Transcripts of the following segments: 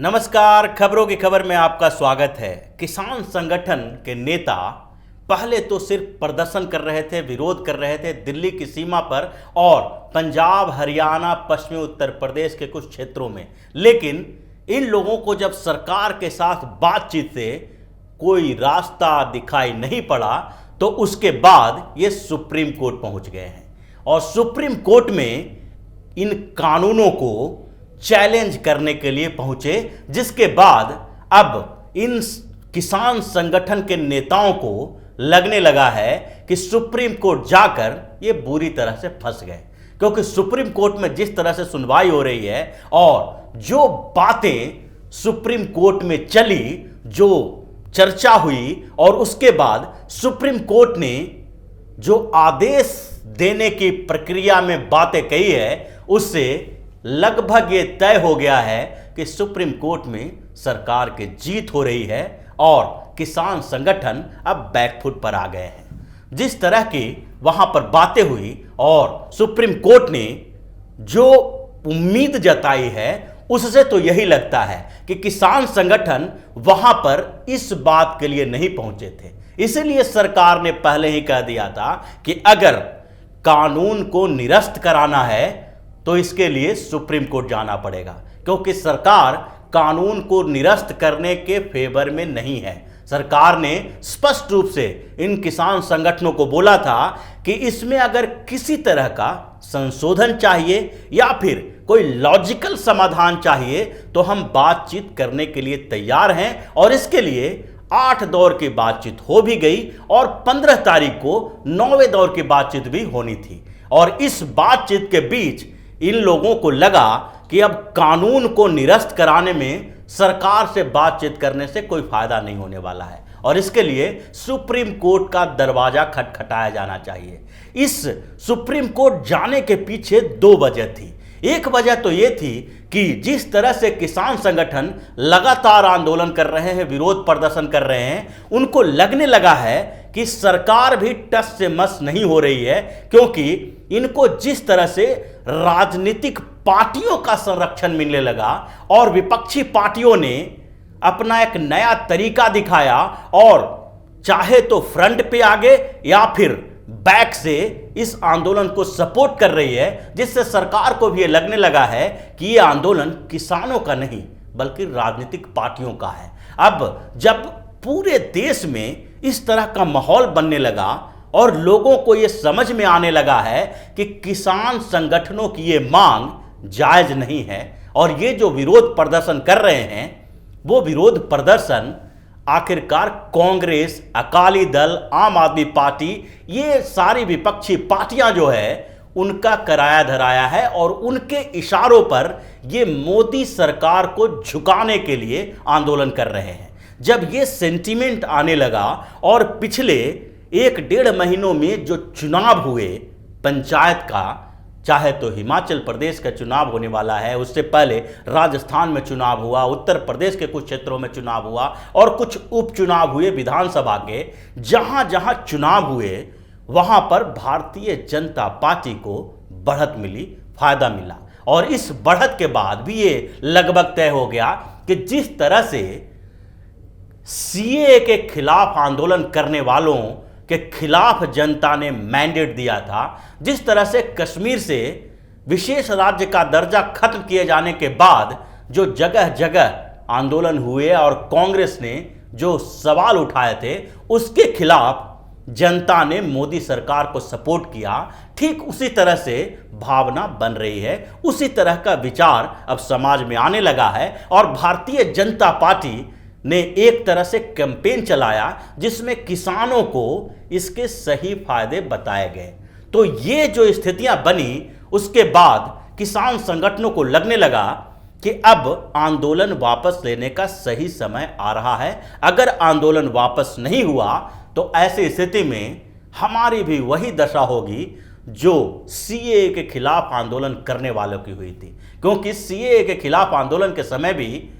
नमस्कार, खबरों की खबर में आपका स्वागत है। किसान संगठन के नेता पहले तो सिर्फ प्रदर्शन कर रहे थे, विरोध कर रहे थे दिल्ली की सीमा पर और पंजाब, हरियाणा, पश्चिमी उत्तर प्रदेश के कुछ क्षेत्रों में। लेकिन इन लोगों को जब सरकार के साथ बातचीत से कोई रास्ता दिखाई नहीं पड़ा तो उसके बाद ये सुप्रीम कोर्ट पहुंच गए हैं और सुप्रीम कोर्ट में इन कानूनों को चैलेंज करने के लिए पहुंचे, जिसके बाद अब इन किसान संगठन के नेताओं को लगने लगा है कि सुप्रीम कोर्ट जाकर ये बुरी तरह से फंस गए। क्योंकि सुप्रीम कोर्ट में जिस तरह से सुनवाई हो रही है और जो बातें सुप्रीम कोर्ट में चली, जो चर्चा हुई और उसके बाद सुप्रीम कोर्ट ने जो आदेश देने की प्रक्रिया में बातें कही है, उससे लगभग ये तय हो गया है कि सुप्रीम कोर्ट में सरकार की जीत हो रही है और किसान संगठन अब बैकफुट पर आ गए हैं। जिस तरह की वहां पर बातें हुई और सुप्रीम कोर्ट ने जो उम्मीद जताई है, उससे तो यही लगता है कि किसान संगठन वहां पर इस बात के लिए नहीं पहुंचे थे। इसीलिए सरकार ने पहले ही कह दिया था कि अगर कानून को निरस्त कराना है तो इसके लिए सुप्रीम कोर्ट जाना पड़ेगा, क्योंकि सरकार कानून को निरस्त करने के फेवर में नहीं है। सरकार ने स्पष्ट रूप से इन किसान संगठनों को बोला था कि इसमें अगर किसी तरह का संशोधन चाहिए या फिर कोई लॉजिकल समाधान चाहिए तो हम बातचीत करने के लिए तैयार हैं। और इसके लिए 8 दौर की बातचीत हो भी गई और 15 तारीख को 9वें दौर की बातचीत भी होनी थी। और इस बातचीत के बीच इन लोगों को लगा कि अब कानून को निरस्त कराने में सरकार से बातचीत करने से कोई फायदा नहीं होने वाला है और इसके लिए सुप्रीम कोर्ट का दरवाजा खटखटाया जाना चाहिए। इस सुप्रीम कोर्ट जाने के पीछे 2 वजह थी। एक वजह तो यह थी कि जिस तरह से किसान संगठन लगातार आंदोलन कर रहे हैं, विरोध प्रदर्शन कर रहे हैं, उनको लगने लगा है कि सरकार भी टस से मस नहीं हो रही है, क्योंकि इनको जिस तरह से राजनीतिक पार्टियों का संरक्षण मिलने लगा और विपक्षी पार्टियों ने अपना एक नया तरीका दिखाया और चाहे तो फ्रंट पे आगे या फिर बैक से इस आंदोलन को सपोर्ट कर रही है, जिससे सरकार को भी ये लगने लगा है कि ये आंदोलन किसानों का नहीं बल्कि राजनीतिक पार्टियों का है। अब जब पूरे देश में इस तरह का माहौल बनने लगा और लोगों को ये समझ में आने लगा है कि किसान संगठनों की ये मांग जायज नहीं है और ये जो विरोध प्रदर्शन कर रहे हैं वो विरोध प्रदर्शन आखिरकार कांग्रेस, अकाली दल, आम आदमी पार्टी, ये सारी विपक्षी पार्टियां जो है उनका कराया धराया है और उनके इशारों पर ये मोदी सरकार को झुकाने के लिए आंदोलन कर रहे हैं। जब ये सेंटीमेंट आने लगा और पिछले 1-1.5 महीनों में जो चुनाव हुए पंचायत का, चाहे तो हिमाचल प्रदेश का चुनाव होने वाला है, उससे पहले राजस्थान में चुनाव हुआ, उत्तर प्रदेश के कुछ क्षेत्रों में चुनाव हुआ और कुछ उपचुनाव हुए विधानसभा के। जहां जहां चुनाव हुए वहां पर भारतीय जनता पार्टी को बढ़त मिली, फायदा मिला और इस बढ़त के बाद भी ये लगभग तय हो गया कि जिस तरह से सीएए के खिलाफ आंदोलन करने वालों के खिलाफ जनता ने मैंडेट दिया था, जिस तरह से कश्मीर से विशेष राज्य का दर्जा खत्म किए जाने के बाद जो जगह जगह आंदोलन हुए और कांग्रेस ने जो सवाल उठाए थे उसके खिलाफ जनता ने मोदी सरकार को सपोर्ट किया, ठीक उसी तरह से भावना बन रही है। उसी तरह का विचार अब समाज में आने लगा है और भारतीय जनता पार्टी ने एक तरह से कैंपेन चलाया जिसमें किसानों को इसके सही फायदे बताए गए। तो ये जो स्थितियां बनी, उसके बाद किसान संगठनों को लगने लगा कि अब आंदोलन वापस लेने का सही समय आ रहा है। अगर आंदोलन वापस नहीं हुआ तो ऐसी स्थिति में हमारी भी वही दशा होगी जो सीएए के खिलाफ आंदोलन करने वालों की हुई थी, क्योंकि सीएए के खिलाफ आंदोलन के समय भी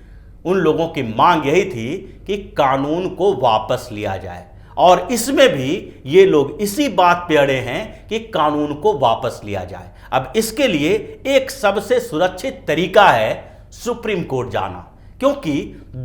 उन लोगों की मांग यही थी कि कानून को वापस लिया जाए और इसमें भी ये लोग इसी बात पे अड़े हैं कि कानून को वापस लिया जाए। अब इसके लिए एक सबसे सुरक्षित तरीका है सुप्रीम कोर्ट जाना, क्योंकि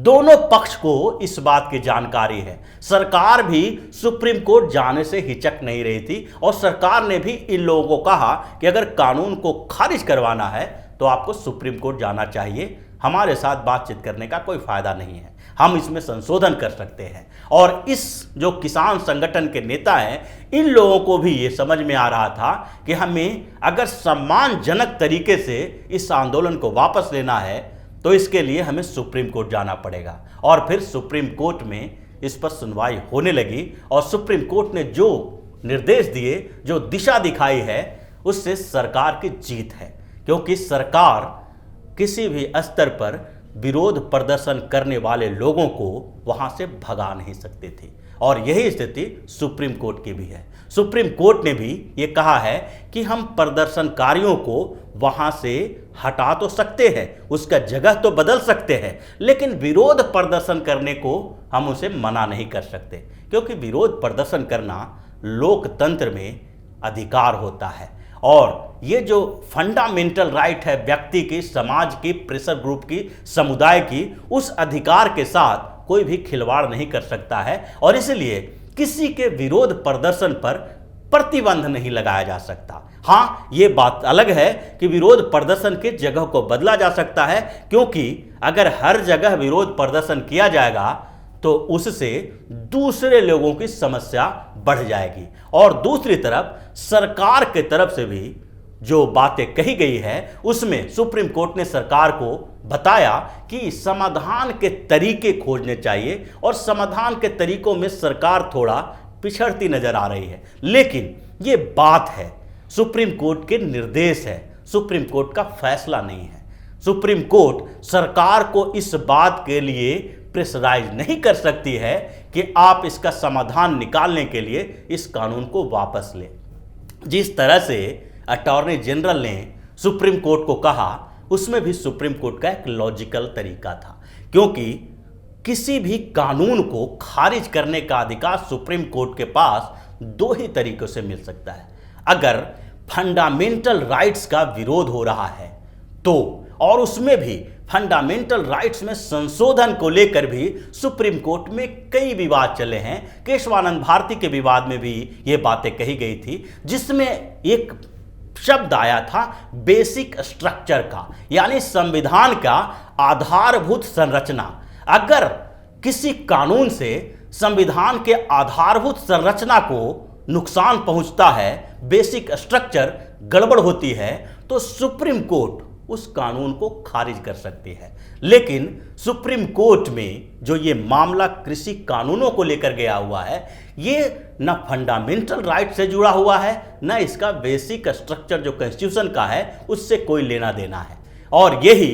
दोनों पक्ष को इस बात की जानकारी है। सरकार भी सुप्रीम कोर्ट जाने से हिचक नहीं रही थी और सरकार ने भी इन लोगों को कहा कि अगर कानून को खारिज करवाना है तो आपको सुप्रीम कोर्ट जाना चाहिए, हमारे साथ बातचीत करने का कोई फायदा नहीं है, हम इसमें संशोधन कर सकते हैं। और इस जो किसान संगठन के नेता हैं, इन लोगों को भी ये समझ में आ रहा था कि हमें अगर सम्मानजनक तरीके से इस आंदोलन को वापस लेना है तो इसके लिए हमें सुप्रीम कोर्ट जाना पड़ेगा। और फिर सुप्रीम कोर्ट में इस पर सुनवाई होने लगी और सुप्रीम कोर्ट ने जो निर्देश दिए, जो दिशा दिखाई है, उससे सरकार की जीत है। क्योंकि सरकार किसी भी स्तर पर विरोध प्रदर्शन करने वाले लोगों को वहां से भगा नहीं सकती थी और यही स्थिति सुप्रीम कोर्ट की भी है। सुप्रीम कोर्ट ने भी ये कहा है कि हम प्रदर्शनकारियों को वहां से हटा तो सकते हैं, उसका जगह तो बदल सकते हैं, लेकिन विरोध प्रदर्शन करने को हम उसे मना नहीं कर सकते, क्योंकि विरोध प्रदर्शन करना लोकतंत्र में अधिकार होता है। और ये जो फंडामेंटल राइट है व्यक्ति की, समाज की, प्रेशर ग्रुप की, समुदाय की, उस अधिकार के साथ कोई भी खिलवाड़ नहीं कर सकता है और इसलिए किसी के विरोध प्रदर्शन पर प्रतिबंध नहीं लगाया जा सकता। हाँ, ये बात अलग है कि विरोध प्रदर्शन की जगह को बदला जा सकता है, क्योंकि अगर हर जगह विरोध प्रदर्शन किया जाएगा तो उससे दूसरे लोगों की समस्या बढ़ जाएगी। और दूसरी तरफ सरकार के तरफ से भी जो बातें कही गई है उसमें सुप्रीम कोर्ट ने सरकार को बताया कि समाधान के तरीके खोजने चाहिए और समाधान के तरीकों में सरकार थोड़ा पिछड़ती नजर आ रही है। लेकिन ये बात है, सुप्रीम कोर्ट के निर्देश है, सुप्रीम कोर्ट का फैसला नहीं है। सुप्रीम कोर्ट सरकार को इस बात के लिए प्रेशराइज नहीं कर सकती है कि आप इसका समाधान निकालने के लिए इस कानून को वापस लें। जिस तरह से अटॉर्नी जनरल ने सुप्रीम कोर्ट को कहा, उसमें भी सुप्रीम कोर्ट का एक लॉजिकल तरीका था, क्योंकि किसी भी कानून को खारिज करने का अधिकार सुप्रीम कोर्ट के पास दो ही तरीकों से मिल सकता है। अगर फंडामेंटल राइट्स का विरोध हो रहा है तो, और उसमें भी फंडामेंटल राइट्स में संशोधन को लेकर भी सुप्रीम कोर्ट में कई विवाद चले हैं। केशवानंद भारती के विवाद में भी ये बातें कही गई थी, जिसमें एक शब्द आया था बेसिक स्ट्रक्चर का, यानी संविधान का आधारभूत संरचना। अगर किसी कानून से संविधान के आधारभूत संरचना को नुकसान पहुंचता है, बेसिक स्ट्रक्चर गड़बड़ होती है, तो सुप्रीम कोर्ट उस कानून को खारिज कर सकती है। लेकिन सुप्रीम कोर्ट में जो ये मामला कृषि कानूनों को लेकर गया हुआ है, ये न फंडामेंटल राइट से जुड़ा हुआ है, न इसका बेसिक स्ट्रक्चर जो कॉन्स्टिट्यूशन का है उससे कोई लेना देना है। और यही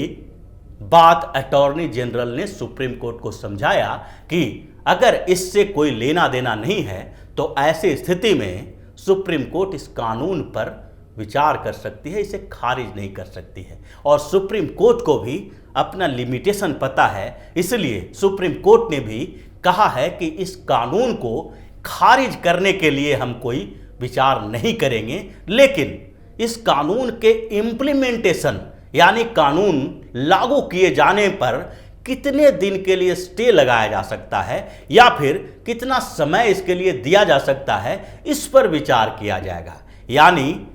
बात अटॉर्नी जनरल ने सुप्रीम कोर्ट को समझाया कि अगर इससे कोई लेना देना नहीं है तो ऐसी स्थिति में सुप्रीम कोर्ट इस कानून पर विचार कर सकती है, इसे खारिज नहीं कर सकती है। और सुप्रीम कोर्ट को भी अपना लिमिटेशन पता है, इसलिए सुप्रीम कोर्ट ने भी कहा है कि इस कानून को खारिज करने के लिए हम कोई विचार नहीं करेंगे, लेकिन इस कानून के इम्प्लीमेंटेशन यानी कानून लागू किए जाने पर कितने दिन के लिए स्टे लगाया जा सकता है या फिर कितना समय इसके लिए दिया जा सकता है, इस पर विचार किया जाएगा। यानी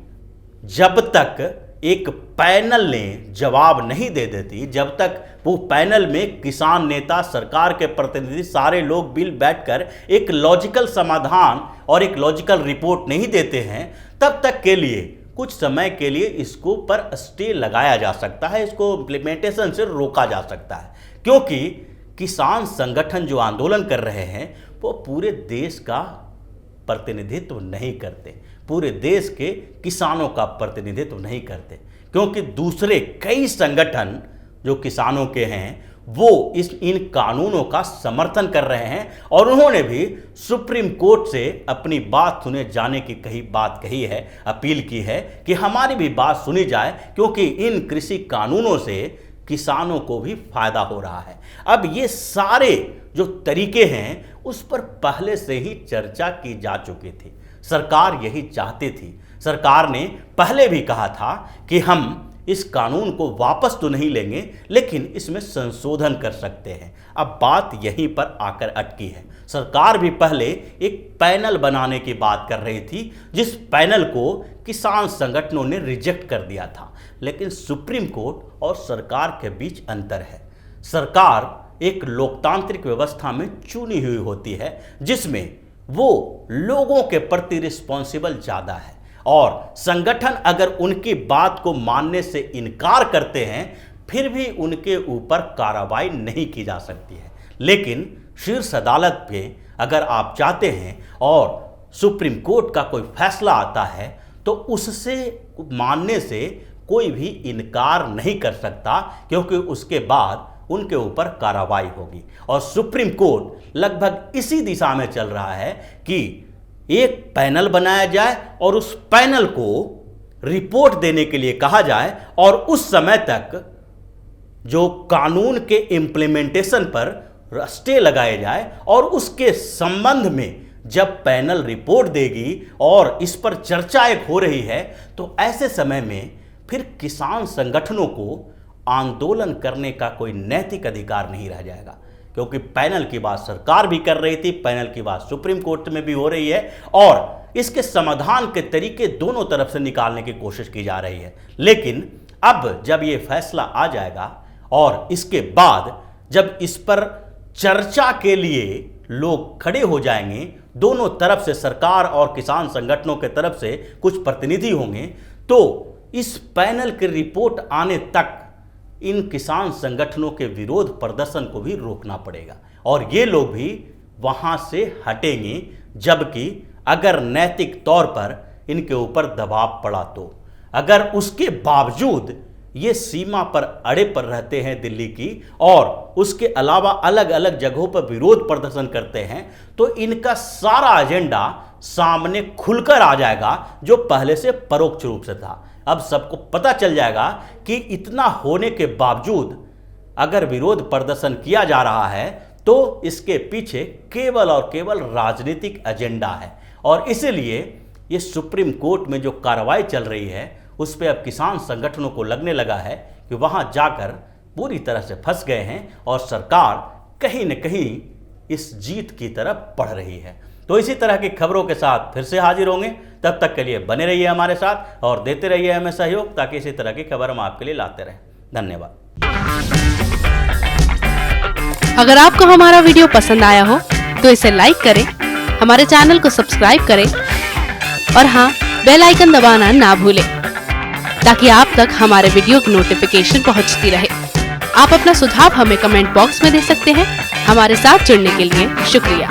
जब तक एक पैनल ने जवाब नहीं दे देती, जब तक वो पैनल में किसान नेता, सरकार के प्रतिनिधि, सारे लोग मिल बैठकर एक लॉजिकल समाधान और एक लॉजिकल रिपोर्ट नहीं देते हैं, तब तक के लिए कुछ समय के लिए इसको पर स्टे लगाया जा सकता है, इसको इम्प्लीमेंटेशन से रोका जा सकता है। क्योंकि किसान संगठन जो आंदोलन कर रहे हैं वो पूरे देश का प्रतिनिधित्व नहीं करते, पूरे देश के किसानों का प्रतिनिधित्व नहीं करते, क्योंकि दूसरे कई संगठन जो किसानों के हैं वो इन कानूनों का समर्थन कर रहे हैं और उन्होंने भी सुप्रीम कोर्ट से अपनी बात सुने जाने की बात कही है, अपील की है कि हमारी भी बात सुनी जाए, क्योंकि इन कृषि कानूनों से किसानों को भी फायदा हो रहा है। अब ये सारे जो तरीके हैं उस पर पहले से ही चर्चा की जा चुकी थी, सरकार यही चाहती थी। सरकार ने पहले भी कहा था कि हम इस कानून को वापस तो नहीं लेंगे, लेकिन इसमें संशोधन कर सकते हैं। अब बात यहीं पर आकर अटकी है। सरकार भी पहले एक पैनल बनाने की बात कर रही थी, जिस पैनल को किसान संगठनों ने रिजेक्ट कर दिया था। लेकिन सुप्रीम कोर्ट और सरकार के बीच अंतर है। सरकार एक लोकतांत्रिक व्यवस्था में चुनी हुई होती है, जिसमें वो लोगों के प्रति रिस्पॉन्सिबल ज़्यादा है, और संगठन अगर उनकी बात को मानने से इनकार करते हैं फिर भी उनके ऊपर कार्रवाई नहीं की जा सकती है। लेकिन शीर्ष अदालत पे अगर आप चाहते हैं और सुप्रीम कोर्ट का कोई फैसला आता है तो उससे मानने से कोई भी इनकार नहीं कर सकता, क्योंकि उसके बाद उनके ऊपर कार्रवाई होगी। और सुप्रीम कोर्ट लगभग इसी दिशा में चल रहा है कि एक पैनल बनाया जाए और उस पैनल को रिपोर्ट देने के लिए कहा जाए, और उस समय तक जो कानून के इम्प्लीमेंटेशन पर स्टे लगाए जाए, और उसके संबंध में जब पैनल रिपोर्ट देगी और इस पर चर्चा एक हो रही है, तो ऐसे समय में फिर किसान संगठनों को आंदोलन करने का कोई नैतिक अधिकार नहीं रह जाएगा, क्योंकि पैनल की बात सरकार भी कर रही थी, पैनल की बात सुप्रीम कोर्ट में भी हो रही है, और इसके समाधान के तरीके दोनों तरफ से निकालने की कोशिश की जा रही है। लेकिन अब जब ये फैसला आ जाएगा और इसके बाद जब इस पर चर्चा के लिए लोग खड़े हो जाएंगे, दोनों तरफ से सरकार और किसान संगठनों के तरफ से कुछ प्रतिनिधि होंगे, तो इस पैनल की रिपोर्ट आने तक इन किसान संगठनों के विरोध प्रदर्शन को भी रोकना पड़ेगा, और ये लोग भी वहां से हटेंगे, जबकि अगर नैतिक तौर पर इनके ऊपर दबाव पड़ा तो। अगर उसके बावजूद ये सीमा पर अड़े पर रहते हैं दिल्ली की, और उसके अलावा अलग अलग जगहों पर विरोध प्रदर्शन करते हैं, तो इनका सारा एजेंडा सामने खुलकर आ जाएगा, जो पहले से परोक्ष रूप से था। अब सबको पता चल जाएगा कि इतना होने के बावजूद अगर विरोध प्रदर्शन किया जा रहा है तो इसके पीछे केवल और केवल राजनीतिक एजेंडा है, और इसीलिए ये सुप्रीम कोर्ट में जो कार्रवाई चल रही है उस पर अब किसान संगठनों को लगने लगा है कि वहां जाकर पूरी तरह से फंस गए हैं, और सरकार कहीं न कहीं इस जीत की तरफ बढ़ रही है। तो इसी तरह की खबरों के साथ फिर से हाजिर होंगे। तब तक के लिए बने रहिए हमारे साथ और देते रहिए हमें सहयोग, ताकि इसी तरह की खबर हम आपके लिए लाते रहें। धन्यवाद। अगर आपको हमारा वीडियो पसंद आया हो तो इसे लाइक करें, हमारे चैनल को सब्सक्राइब करें, और हाँ, बेल आइकन दबाना ना भूलें, ताकि आप तक हमारे वीडियो की नोटिफिकेशन पहुंचती रहे। आप अपना सुझाव हमें कमेंट बॉक्स में दे सकते हैं। हमारे साथ जुड़ने के लिए शुक्रिया।